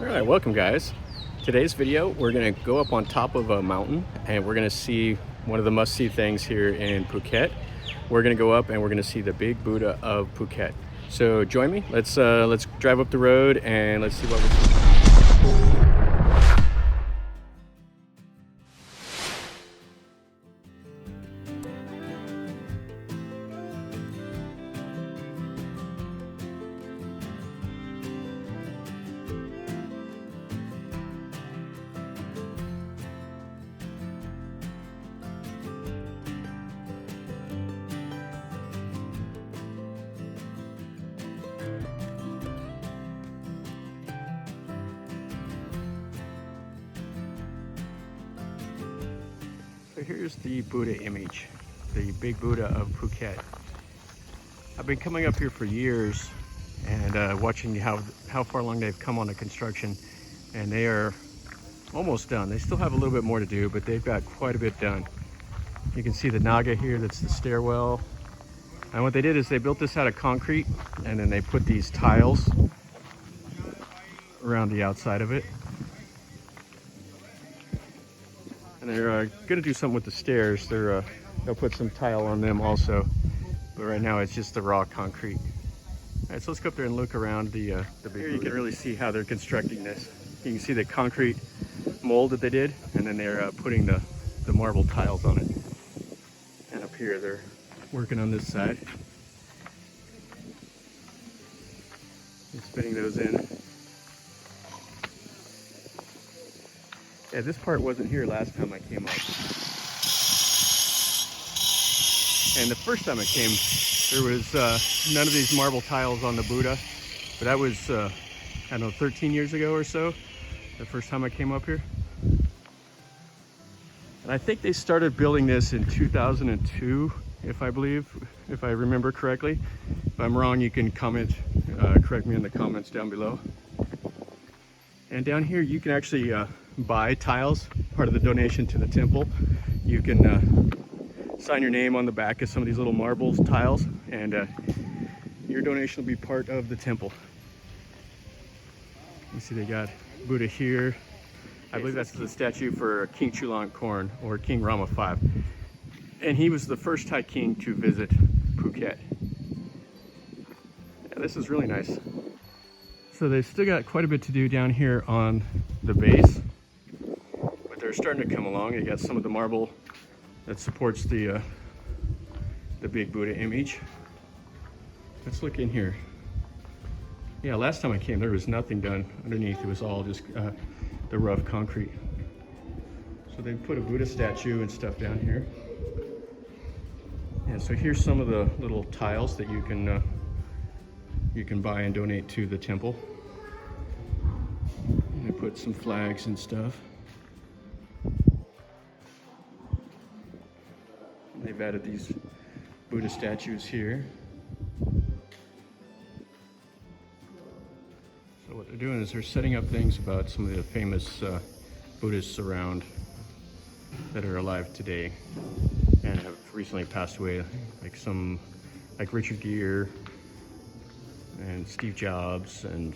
Alright, welcome guys. Today's video, we're going to go up on top of a mountain and we're going to see one of the must-see things here in Phuket. We're going to go up and we're going to see the Big Buddha of Phuket. So join me, let's drive up the road and let's see what we see. So here's the Buddha image, the Big Buddha of Phuket. I've been coming up here for years and watching how far along they've come on the construction, and they are almost done. They still have a little bit more to do, but they've got quite a bit done. You can see the Naga here, that's the stairwell. And what they did is they built this out of concrete and then they put these tiles around the outside of it. And they're going to do something with the stairs. They'll put some tile on them also, but right now it's just the raw concrete. All right, so let's go up there and look around the Big Buddha. Here you can really see how they're constructing this. You can see the concrete mold that they did, and then they're putting the marble tiles on it. And up here they're working on this side. Just fitting those in. Yeah, this part wasn't here last time I came up. And the first time I came, there was none of these marble tiles on the Buddha. But that was, I don't know, 13 years ago or so, the first time I came up here. And I think they started building this in 2002, if I remember correctly. If I'm wrong, you can comment, correct me in the comments down below. And down here, you can actually buy tiles, part of the donation to the temple. You can sign your name on the back of some of these little marble tiles, and your donation will be part of the temple. You see they got Buddha here. I believe that's the statue for King Chulalongkorn, or King Rama V. And he was the first Thai king to visit Phuket. Yeah, this is really nice. So they've still got quite a bit to do down here on the base, but they're starting to come along. They got some of the marble that supports the Big Buddha image. Let's look in here. Yeah, last time I came, there was nothing done underneath. It was all just the rough concrete. So they put a Buddha statue and stuff down here. Yeah, so here's some of the little tiles that you can buy and donate to the temple. And they put some flags and stuff. And they've added these Buddha statues here. So what they're doing is they're setting up things about some of the famous Buddhists around that are alive today and have recently passed away, like Richard Gere and Steve Jobs and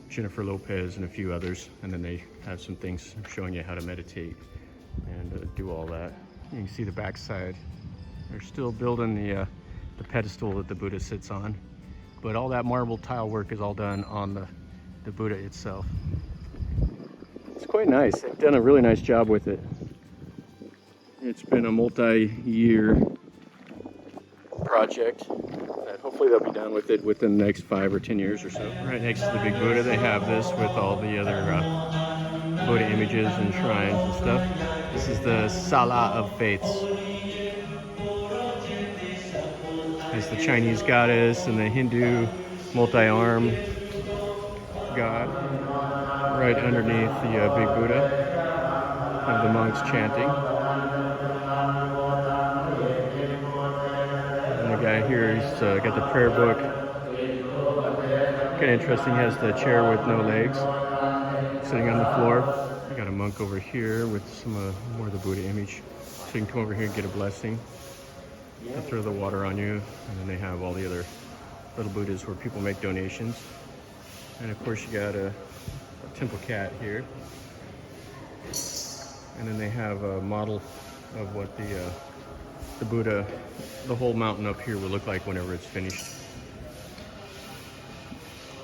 Jennifer Lopez and a few others. And then they have some things showing you how to meditate and do all that. You can see the backside. They're still building the pedestal that the Buddha sits on, but all that marble tile work is all done on the Buddha itself. It's quite nice. They've done a really nice job with it. It's been a multi-year project. Hopefully they'll be done with it within the next 5 or 10 years or so. Right next to the Big Buddha, they have this with all the other Buddha images and shrines and stuff. This is the Sala of Faiths. There's the Chinese goddess and the Hindu multi-arm god right underneath the Big Buddha, and the monks chanting. Guy here, he's got the prayer book. Kind of interesting, he has the chair with no legs, sitting on the floor. I got a monk over here with some more of the Buddha image. So you can come over here and get a blessing. They'll throw the water on you, and then they have all the other little Buddhas where people make donations. And of course you got temple cat here. And then they have a model of what the Buddha, the whole mountain up here will look like whenever it's finished.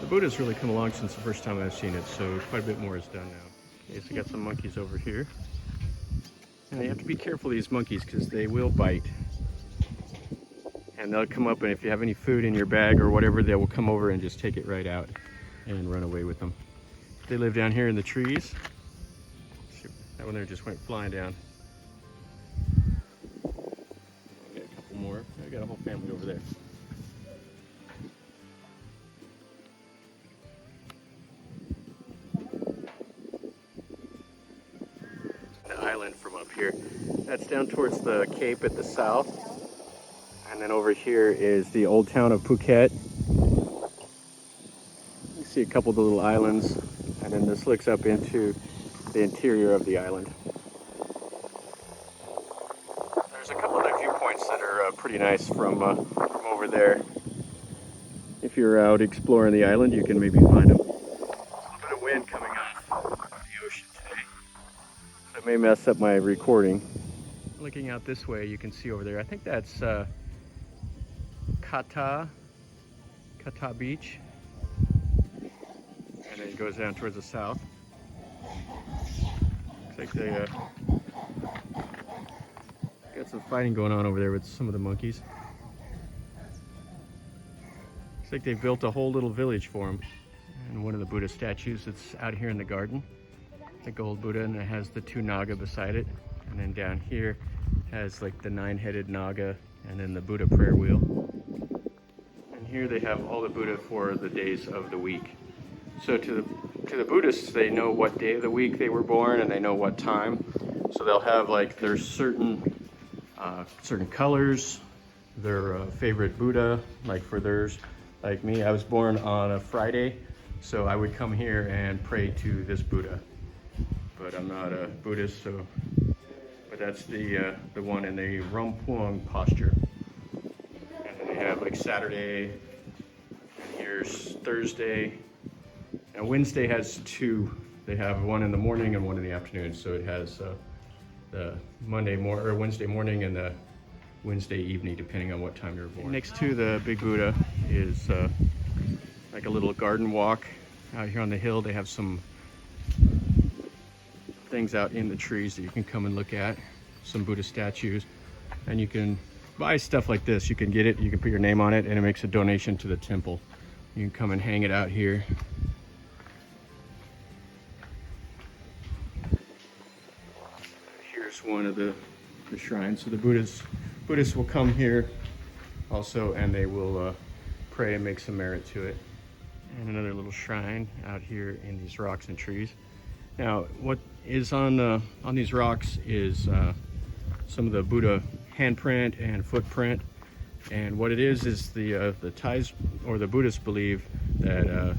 The Buddha's really come along since the first time I've seen it, so quite a bit more is done now. Okay, so we got some monkeys over here. And you have to be careful of these monkeys because they will bite. And they'll come up, and if you have any food in your bag or whatever, they will come over and just take it right out and run away with them. They live down here in the trees. That one there just went flying down. I got a couple more. I got a whole family over there. The island from up here. That's down towards the cape at the south. And then over here is the old town of Phuket. You see a couple of the little islands. And then this looks up into the interior of the island. There's a couple of the viewpoints that are pretty nice from over there. If you're out exploring the island, you can maybe find them. There's a little bit of wind coming up from the ocean today. That may mess up my recording. Looking out this way, you can see over there, I think that's Kata Beach. And then it goes down towards the south. Looks like they got some fighting going on over there with some of the monkeys. Looks like they built a whole little village for him. And one of the Buddha statues that's out here in the garden, the gold Buddha, and it has the two Naga beside it. And then down here has like the 9-headed Naga and then the Buddha prayer wheel. And here they have all the Buddha for the days of the week. So to the Buddhists, they know what day of the week they were born and they know what time. So they'll have like their certain colors, their favorite Buddha, like for theirs. Like me, I was born on a Friday, so I would come here and pray to this Buddha. But I'm not a Buddhist, so. But that's the one in the Rumpuang posture. And then they have like Saturday. And here's Thursday. And Wednesday has two. They have one in the morning and one in the afternoon. So it has the Wednesday morning and the Wednesday evening, depending on what time you're born. Next to the Big Buddha is like a little garden walk out here on the hill. They have some things out in the trees that you can come and look at. Some Buddha statues, and you can buy stuff like this. You can get it, you can put your name on it, and it makes a donation to the temple. You can come and hang it out here. Here's one of the shrines. So the Buddhists will come here also, and they will pray and make some merit to it. And another little shrine out here in these rocks and trees. Now, what is on these rocks is some of the Buddha handprint and footprint. And what it is the Thais or the Buddhists believe that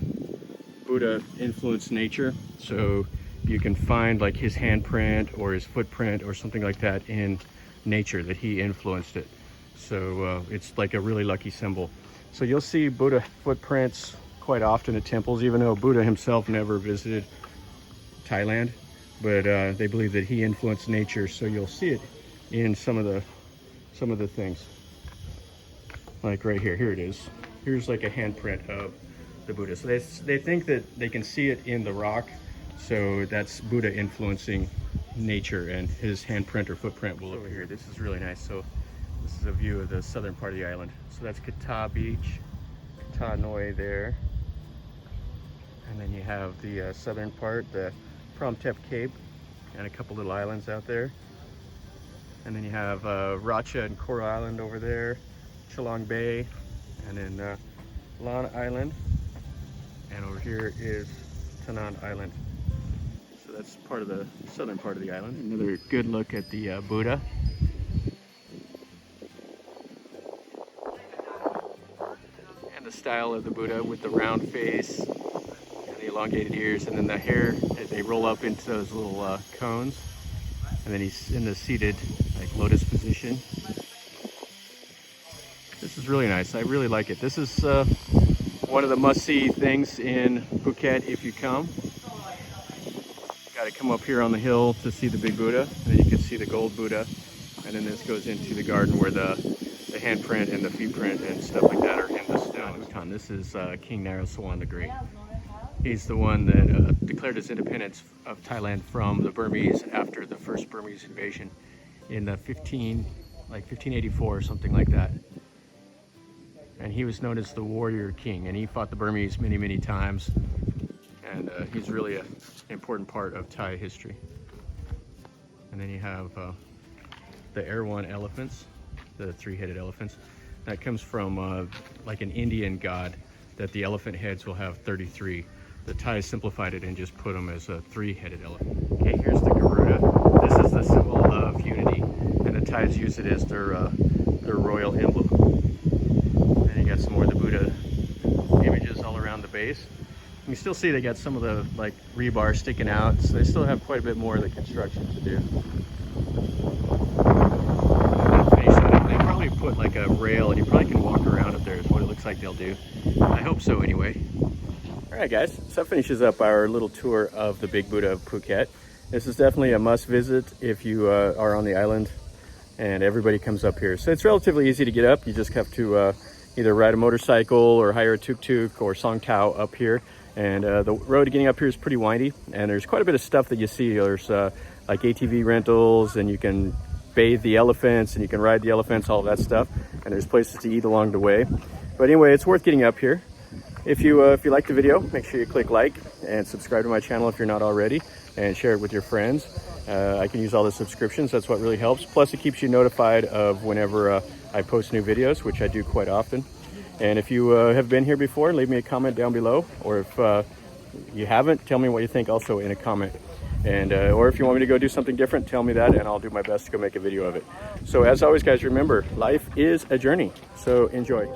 Buddha influenced nature. So you can find like his handprint or his footprint or something like that in nature, that he influenced it. So it's like a really lucky symbol. So you'll see Buddha footprints quite often at temples, even though Buddha himself never visited Thailand, but they believe that he influenced nature. So you'll see it in some of the things. Like right here, here it is. Here's like a handprint of the Buddha. So they think that they can see it in the rock. So that's Buddha influencing nature, and his handprint or footprint will over here. This is really nice. So this is a view of the southern part of the island. So that's Kata Beach, Kata Noi there. And then you have the southern part, the Promtep Cape, and a couple little islands out there. And then you have Racha and Coral Island over there, Chalong Bay, and then Lan Island. And over here is Tanan Island. So that's part of the southern part of the island. Another good look at the Buddha. And the style of the Buddha with the round face and the elongated ears, and then the hair, they roll up into those little cones. And then he's in the seated like lotus position. This is really nice. I really like it. This is one of the must-see things in Phuket if you come. Got to come up here on the hill to see the Big Buddha, and then you can see the Gold Buddha, and then this goes into the garden where the handprint and the feet print and stuff like that are in the stone. This is King Naresuan the Great. He's the one that declared his independence of Thailand from the Burmese after the first Burmese invasion in the 1584 or something like that. And he was known as the warrior king, and he fought the Burmese many, many times. And he's really an important part of Thai history. And then you have the Erewhon elephants, the three-headed elephants. That comes from like an Indian god, that the elephant heads will have 33. The Thai simplified it and just put them as a three-headed elephant. Okay, here's the Garuda. This is the symbol of unity, and the Thais use it as their royal emblem. And you got some more of the Buddha images all around the base. You can still see they got some of the like rebar sticking out, so they still have quite a bit more of the construction to do. They probably put like a rail, and you probably can walk around up there is what it looks like they'll do. I hope so anyway. Alright guys, so that finishes up our little tour of the Big Buddha of Phuket. This is definitely a must visit if you are on the island, and everybody comes up here. So it's relatively easy to get up. You just have to either ride a motorcycle or hire a tuk-tuk or song tao up here. And the road getting up here is pretty windy, and there's quite a bit of stuff that you see. There's like ATV rentals, and you can bathe the elephants, and you can ride the elephants, all of that stuff. And there's places to eat along the way. But anyway, it's worth getting up here. If you like the video, make sure you click like and subscribe to my channel if you're not already, and share it with your friends. I can use all the subscriptions. That's what really helps. Plus, it keeps you notified of whenever I post new videos, which I do quite often. And if you have been here before, leave me a comment down below. Or if you haven't, tell me what you think also in a comment. And or if you want me to go do something different, tell me that, and I'll do my best to go make a video of it. So as always, guys, remember, life is a journey. So enjoy.